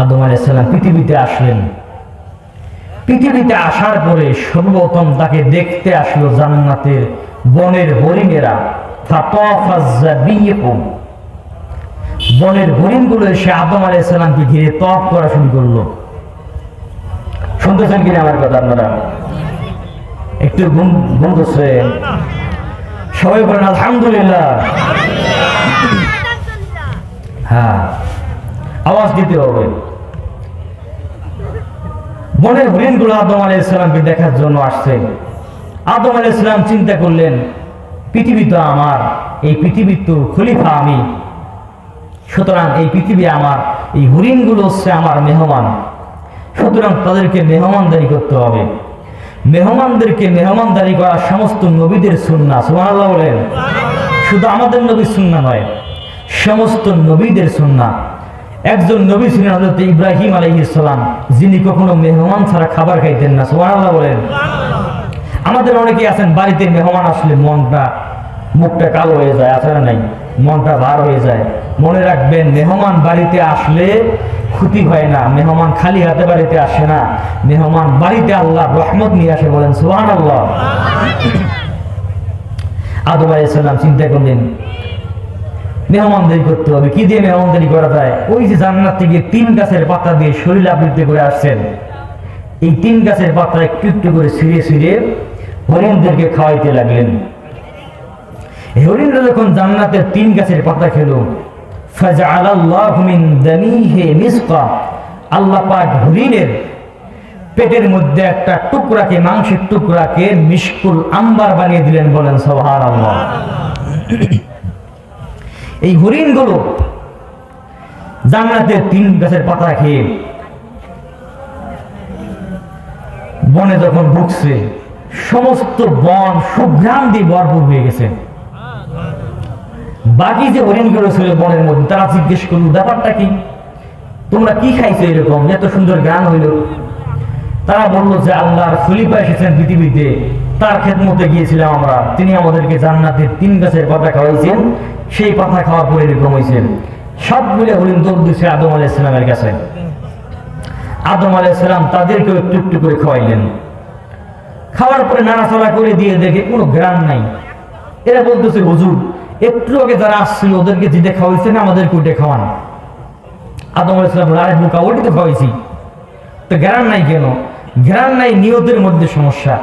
আদম আলাইহিস সালাম পৃথিবীতে আসলেন। পৃথিবীতে আসার পরে সর্বপ্রথম তাকে দেখতে আসলো জান্নাতের বনের হরিণেরা। বনের হরিণগুলো এসে আদম আলাইহিস সালামকে ঘিরে তওয়াফ করা শুরু করলো। শুনতেছেন কিনা আমার কথা আপনারা? একটু গুনতেছে? সবাই বলেন আলহামদুলিল্লাহ। হ্যাঁ, আওয়াজ দিতে হবে। বনের হরিণগুলো আদম আলাইহিস সালামকে দেখার জন্য আসছে। আদম আলাইহিস সালাম চিন্তা করলেন, পৃথিবী তো আমার, এই পৃথিবীর তো খলিফা আমি, সুতরাং এই পৃথিবী আমার, এই হরিণগুলো হচ্ছে আমার মেহমান, সুতরাং তাদেরকে মেহমানদারি করতে হবে। মেহমানদেরকে মেহমানদারি করা সমস্ত নবীদের সুন্নাহ। সুবহানাল্লাহ বলেন। শুধু আমাদের নবীর সুন্নাহ নয়, সমস্ত নবীদের সুন্নাহ। একজন নবী ছিলেন হযরত ইব্রাহিম আলাইহিস সালাম, যিনি কখনো মেহমান ছাড়া খাবার খাইতেন না। সুবহানাল্লাহ বলেন। আমাদের অনেকেই আছেন বাড়িতে মেহমান আসলে মুখটা কালো হয়ে যায়, আছে না নাই? মনটা ভার হয়ে যায়। মনে রাখবেন, মেহমান বাড়িতে আসলে ক্ষতি হয় না, মেহমান খালি হাতে বাড়িতে আসে না, মেহমান বাড়িতে আল্লাহর রহমত নিয়ে আসে। বলেন সুবহানাল্লাহ। আদম আলাইহিস সালাম চিন্তা করলেন, মেহমানদারি করতে হবে। কি দিয়ে মেহমানদারি করা যায়? ওই যে জান্নাত থেকে 3 গাছের পাতা দিয়ে শরীর আবৃত্তি করে আসছেন, এই 3 গাছের পাতা একটু একটু করে ছিঁড়ে ছিঁড়ে হরিণদেরকে খাওয়াইতে লাগলেন। হরিণরা যখন জান্নাতের 3 গাছের পাতা খেলো, ফাজআলাল্লাহু মিন দামিহি মিসকা, আল্লাহ পাক হরিণের পেটের মধ্যে একটা টুকরাকে, মাংসের টুকরাকে মিশকুল আম্বার বানিয়ে দিলেন। বলেন সুবহানাল্লাহ। এই হরিণগুলো জান্নাতের 3 গাছের পাতা খেয়ে বনে যখন ঢুকছে, সমস্ত বন সুঘ্রাণ দিয়ে ভরপুর হয়ে গেছে। বাকি যে হরিণগুলো ছিল বনের মধ্যে, তারা জিজ্ঞেস করলো, ব্যাপারটা কি? তোমরা কি খাইছো এরকম এত সুন্দর গান হইল? তারা বললো যে আল্লাহর খলিফা এসেছেন পৃথিবীতে, তার খেদমতে গিয়েছিলাম আমরা, তিনি আমাদেরকে জান্নাতের 3 গাছের পাতা খাওয়াইছেন, সেই পাতা খাওয়ার পরে এরকম হয়েছেন। সবগুলো হরিণ দৌড় দিচ্ছে আদম আলাইহিস সালামের কাছে। আদম আলাইহিস সালাম তাদেরকেও একটু একটু করে খাওয়াইলেন। খাওয়ার পরে নাড়াচাড়া করে দিয়ে দেখে কোনো গ্রান নাই। এরা বলতেছে, হুজুর একটু আগে যারা আসছিল ওদেরকে যেটা খাওয়াইছেন আমাদেরকে ওটা খাওয়ান। আদম আলাইহিস সালাম বলে, আরে বোকা, ওটি তো খাওয়াইছি, তো গ্রান নাই কেন? গ্রান নাই নিয়তের মধ্যে সমস্যা।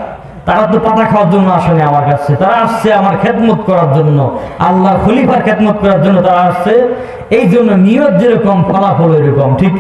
তারা তো পাতা খাওয়ার জন্য আসেনি আমার কাছে, তারা আসছে আমার খেদমত করার জন্য, আল্লাহর খলিফার খেদমত করার জন্য তারা আসছে। এই জন্য নিয়ত যেরকম ফলাফল এরকম। ঠিক